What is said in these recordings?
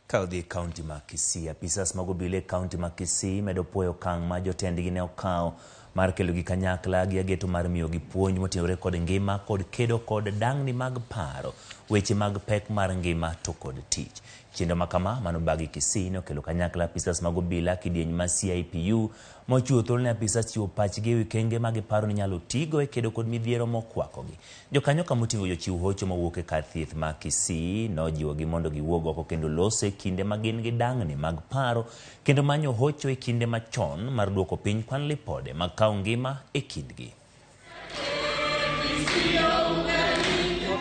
Kaudhi kaunti ma Kisii, apisas mag obila kaunti ma Kisii medo puoyo okang' ma jotendgi ne okawo mar kelo gi kanyakla gi ageto mar miyo gi puonj motenore kod ngima kod kedo kod dang'ni mag paro, weche mag pek mar ngima to kod tich. Chenro makama mano bagi Kisii ne okelo kanyakla apisas mag obila kidieny ma CIPU mochiwo thuolo ne apisas chiwo pachgi ewi okenge ma giparo ni nyalo tigo e kedo kod midhiero mokwakogi. Jokanyo ka moting'o jochiw hocho mawuok e kar thieth ma Kisii nojiwogi mondo giwuog oko kendo los e kinde ma gin gi dang'ni mag paro kendo manyo hocho e kinde machon mar duoko piny kwan lipode mag kawo ngima e kindgi.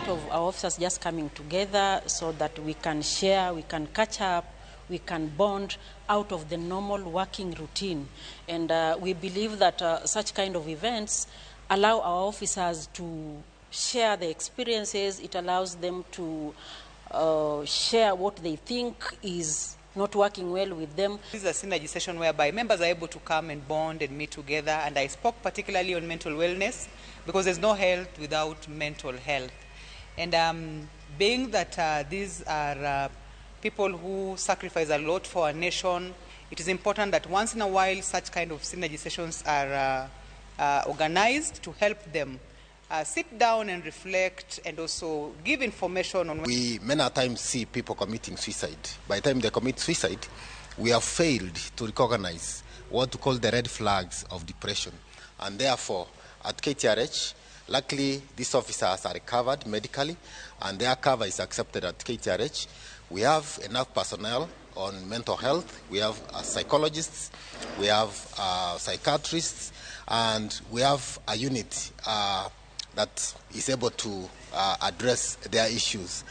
Of our officers just coming together so that we can share, we can catch up, we can bond out of the normal working routine. And we believe that such kind of events allow our officers to share their experiences. It allows them to share what they think is not working well with them. This is a synergy session whereby members are able to come and bond and meet together. And I spoke particularly on mental wellness because there's no health without mental health. And being that these are people who sacrifice a lot for our nation, it is important that once in a while such kind of synergy sessions are organized to help them sit down and reflect and also give information on. We many times see people committing suicide. By the time they commit suicide, we have failed to recognize what to call the red flags of depression. And therefore, at KTRH, luckily, these officers are recovered medically, and their cover is accepted at KTRH. We have enough personnel on mental health. We have psychologists, we have psychiatrists, and we have a unit that is able to address their issues.